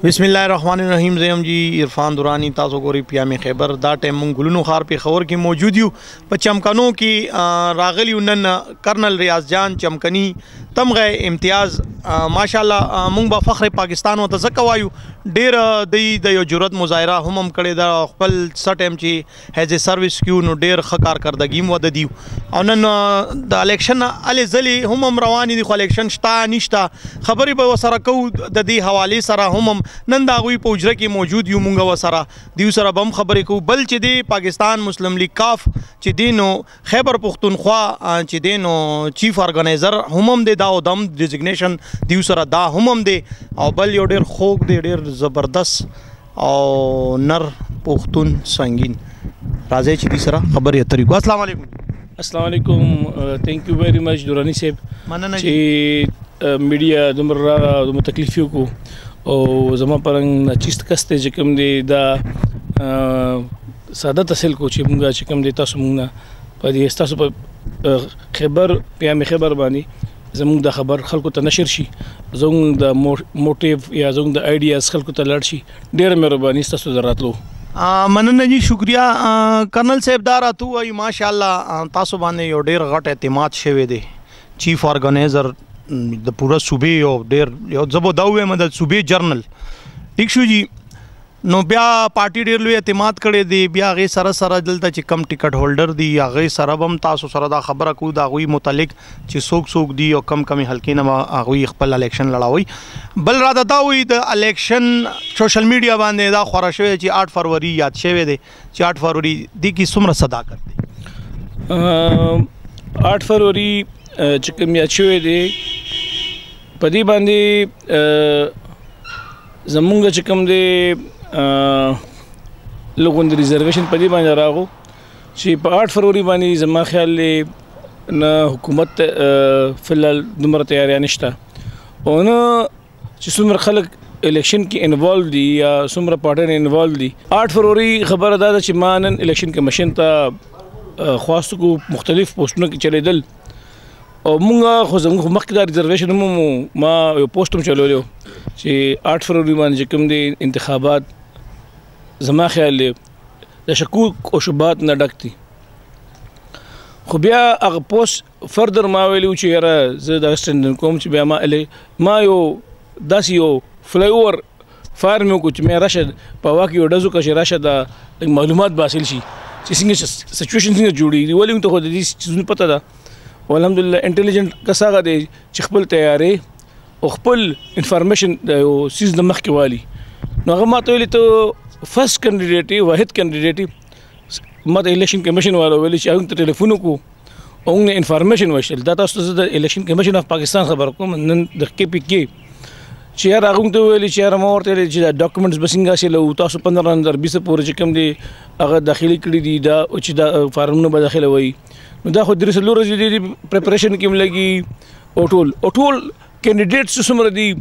बिस्मिल्लाह रहमान रहीम ज़यम जी इरफान दुरानी ताज़ो गोरी पियामी खैबर दा टाइम मुंग गुलनो खार पे खबर की मौजूद यू प चमकनों की रागली उन्नन कर्नल रियाज जान चमकनी तम गए इम्तियाज़ माशाल्लाह मुंग बा फ़ख्र पाकिस्तान व तज़क्वायु डेर दई द जुरत मुजाहरा हम कड़े दा खपल स टाइम ची हैज़ ए सर्विस क्यू नो डेर खकार करदगीम व दीव औनन द इलेक्शन अले जली हम रवानी दी इलेक्शन शता निश्ता खबरी ब सरा को द दी हवाले सरा हम नन दागुई पहुजरा की मौजूद यू मुंगा वसरा दीव सरा बम खबरें को बल चिदे पाकिस्तान मुस्लिम लीग काफ चिदेनो खैबर पुख्तनख्वा चिदेनो चीफ ऑर्गेनाइजर हमम दे दाओ दम डिजिग्नेशन दीव सरा दा हमम दे और बल यो डेर खोक दे डेर ज़बरदस्त और नर पुख्तन संगीन राजे चिदी सरा खबर ये तरीको अस्सलाम वालेकुम। अस्सलाम वालेकुम, thank you very much Durrani साहब मनना जी मीडिया दुमरा दुम तकलीफियों को और जमा परंग चिस्त कस्ते जकम दे दा सादा तहसील को चिमुंगा चिकम देता सुमुंगा पर ये स्तासु पर खबर पियामी खबर बानी जमुंग दा खबर खल्को तनशर शी जमुंग दा मोटिव या जमुंग दा आइडियाज़ खल्को तलड़शी डेर मेहरबानी स्तासु ज़रात लो मनना जी शुक्रिया। कर्नल साहब दारा तू आई माशाल्लाह तासु बाने यो डेर घट एतमाद शेवे दे चीफ ऑर्गेनाइजर द पूरा सूबे यो डेर यो जबो दावे मदद सूबे जर्नल ठीक शू जी नो ब्या पार्टी डेर लुए एतमाद करे दे ब्या गे सरा सरा दलता ची कम टिकट होल्डर दी या गे सरबम तासु सरा दा खबर को दा हुई मुतालिक ची सोक सोक दी और कम कमी हल्के नमा हुई खपल इलेक्शन लड़ाई बल रादा दा हुई द इलेक्शन सोशल मीडिया बांधे दा खराशवे ची 8 फरवरी याद शेवे दे ची 8 फरवरी दी की सुमर सदा करते 8 फरवरी चिकम याद शेवे दे पदी बांधे जमुंगा चिकम दे लोगों ने रिजर्वेशन पदी बांधा रागो ची 8 फरवरी बानी जमा ख्याल ले न हुकूमत फिलहाल दुमर तैयारियां निश्ता और न सुमर खलक इलेक्शन की इन्वॉल्व दी या सुमर पार्टी ने इन्वॉल्व दी 8 फरवरी खबर अदा ची मानन इलेक्शन के मशीन ता ख्वास्त को मुख्तलिफ पोस्टों की चले दल और मुंगा खुद मकदार रिजर्वेशन मा पोस्ट में चलो लो ची 8 फरवरी मान जकम दे इंतखाबात जमा ख्याल ले शकूक और शुबात न डकती खुबिया अग पोस्ट फर्दर मावेली ची यारा ज़्यादा स्टैंडर्ड कौम ची बिया मा यो दस यो फ्लाईओवर फायर में कुछ मैं रशद पवा की डजू का रशद मालूमात बासिल शी सिंगे सिचुएशन सिंगे जुड़ी वाली तो खुद चीज़ पता था अल्हम्दुलिल्लाह इंटेलिजेंट कसागा दे चिखपल तैयारे और खपल इंफॉर्मेशन सीज नमक के वाली नगमा तो फर्स्ट कैंडिडेट वाहिद कैंडिडेट मत इलेक्शन कमीशन वाला वाली चाहूँ तो टेलीफोनों को उन्हें इंफॉर्मेशन वशल दाता इलेक्शन कमीशन ऑफ पाकिस्तान खबर को मन धक्के पिके चेयर आगुं तो वाली चेयर मोर तेरे डॉक्यूमेंट्स बसिंगा से लो तो 15,020 पूरे चिकम दे अगर दाखिली कड़ी दी दा उचित फार्म न बदाखिल वही दा खुद रिसलू रजी प्रिपरेशन की लगी ओटोल कैंडिडेट सुमर दी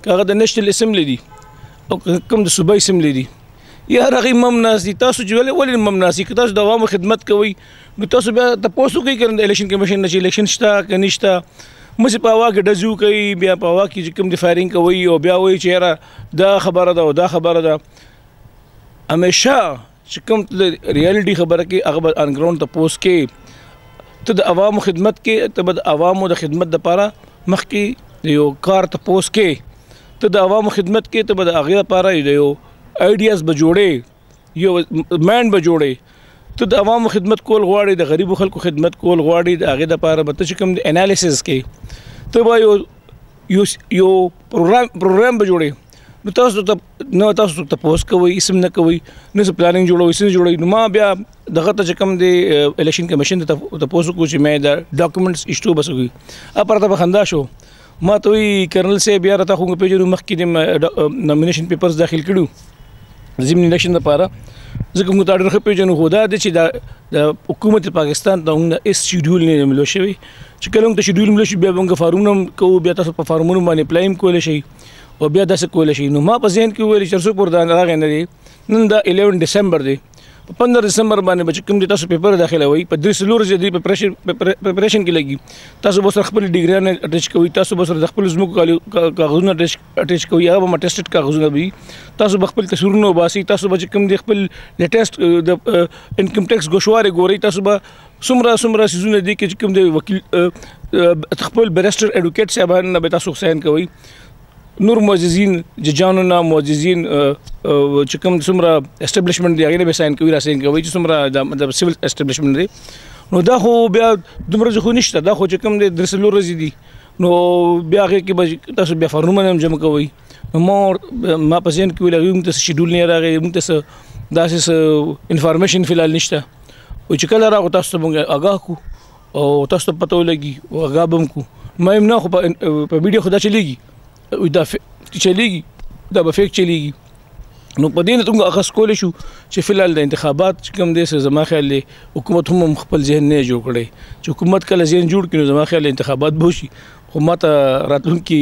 कागद नेशनल असम्बली दी और कम सूबाई असम्बली दी या रगी ममनास दी तासु जो वाले ममनासी कि तासु दवाम खिदमत कोई तासु बया तपोसु कई करन इलेक्शन कमीशन नची इलेक्शन स्टा कनिष्टा मुझे पावा के डजू कई बिया पावा की जिकम दी फायरिंग कोई और बिया वही चेहरा दा खबर दा हमेशा चिकम रियलिटी खबर के अगबर ऑन ग्राउंड तपोस के तो अवाम खिदमत के तब अवाम द खिदमत द पारा मख की यो कार तपोस के तो अवाम खिदमत के तब आगे पारा यो आइडियाज़ बजोड़े यो मैन बजोड़े तो अवाम खिदमत कोल गवाड़ी द गरीब खल को खिदमत कोल गवाड़ी द आगे द पारा बत चिकम एनालिसिस के तो भाई यो प्रोग्राम बजोड़े न तपोस कोई इसम न कोई न से प्लानिंग जोड़ो इससे जोड़ो नुमा ब्या दगत चकम दे इलेक्शन कमीशन तपोस कुछ मैं द डॉक्यूमेंट्स इश्टू बस हुई अब तब खंदाश हो माँ तो ही कर्नल से बिया रहा हूँ पे जो मख की नॉमिनेशन पेपर्स दाखिल करूँ ज़िमनी इलेक्शन पारा जब मुताबिक पे जो खुदा दे हुकूमत पाकिस्तान तो इस शेड्यूल ने मिलो शे चिकल तो शेड्यूल मिलो बिया फार्मून को बिया फार्मून माने प्लाइम को शे और बिया दस को शे नुमा पजेन की चरसो पुरदान रागे नंदा 11 दिसंबर दे 15 دسمبر باندې بچ کوم د تاسو پیپر داخله وي په 3 ورځې د پریپریشن کې لګي تاسو به سره خپل ډیګریانه اٹیچ کوي تاسو به سره خپل زموږ کاغذونه اٹیچ کوي هغه به ټیسټډ کاغذونه وي تاسو به خپل تصویرونه وباسي تاسو به کوم د خپل لیټیسټ د انکم ټیکس غوښواري ګوري تاسو به سمره سيزونه دي چې کوم د وکیل خپل بیرسټر اډوکیټ صاحبان به تاسو ساين کوي نور معززین ججانونه معززین چې کوم څومره اسټابلیشمنت دی هغه به ساين کوي راسين کوي چې څومره مطلب سیول اسټابلیشمنت دی نو دا خو بیا دومره خو نشته دا خو چې کوم د درسلو ورځې دي نو بیا هغه کې به تاسو بیا فارمونه هم جمع کوي نو ما پسند کې ویل موږ ته شیډول نه راغی موږ ته داسې انفارمیشن فلال نشته او چې کله راغو تاسو موږ آگاه کو او تاسو پته ولګي او آگاه بم کو مې نه خو په ویډیو خدا چلیږي دا چلیږي دا به فیک چلیږي نو په دې نه څنګه اخص کول شو چې فلال د انتخابات کوم دي زما خیال له حکومت هم خپل ذهن نه جوړ کړي چې حکومت کله ذهن جوړ کړي زما خیال انتخابات به شي خو ماته راتلونکي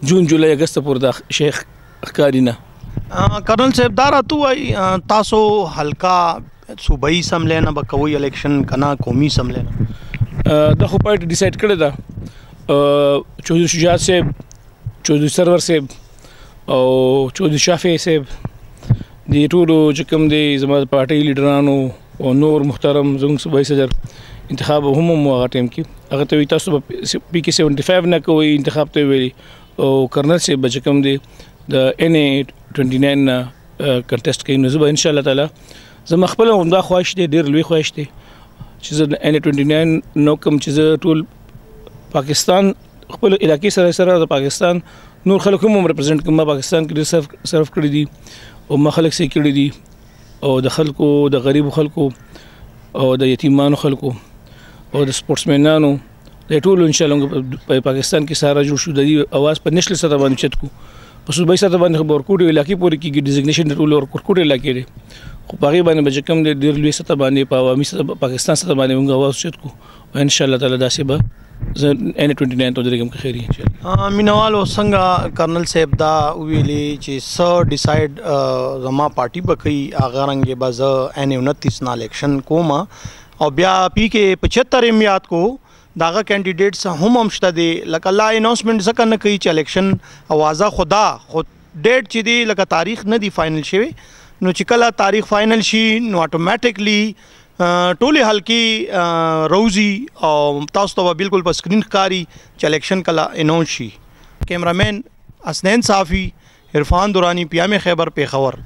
جون جولای اگست پورې د شیخ ښکارینا کرنل صاحب دا راته وای تاسو حلقہ صوبائی سملې نه به کوي الیکشن کنا قومي سملې نه دا خو پارټي ډیسایډ کړی دا چودھری شجاعت صاحب چودھری سرور صاحب او چودھری شافعي صاحب د ټولو چې کوم دی زما پارټي لیډرانو او نور محترم زموږ صوبایي صدر انتخاب هم هغه ټیم کې هغه ته تاسو پی کې 75 نه کوي انتخاب ته ویلي او کرنل صاحب چې کوم دی د ان 29 کنټیسټ کوي نو زه ان شاء الله تعالی زما خپل هم دا خواهش دی ډیر لوی خواهش دی چې زه ان 29 نو کوم چې زه ټول پاکستان خپل علاقې سره د پاکستان نور خلک هم ریپرزینټ کوم پاکستان کې سرف کړی دي او ما خلک سي کړی دي او د خلکو د غریب خلکو او د یتیمانو خلکو او د سپورټسمنانو د ټولو ان شاء الله په پاکستان کې ساره جوړ شو د اواز په نشل سره باندې چت کو په صوبایي سره باندې ورکوټ علاقې پورې کې ډیزګنیشن ټول ورکوټ علاقې دي خو باغې باندې بچ کم د ډیر لوی سره باندې په عوامي سره پاکستان سره باندې موږ اواز چت کو ان شاء الله تعالی داسې به ان 29 ته درګم خیری ان شاء الله مینوال څنګه کرنل صاحب دا ویلي چې سر ډیسایډ زما پارټي بکئی اغه رنګ باز ان 29 نا الیکشن کوما او بیا پی کې 75 میات کو داغه کینډیډیټس هم شته دي لکه الله اناونسمنت ځکه نه کوي چې الیکشن اوازه خدا خود ډیټ چې دی لکه تاریخ نه دی فائنل شوی نو چې کله تاریخ فائنل شي نو اتوماتیکلی ټولې حلقې روزي او تاسو ته بالکل په سکرین ښکاری چې الیکشن کله اناونس شي کیمرامین اسنین صافی عرفان درانی پیام خیبر پیښور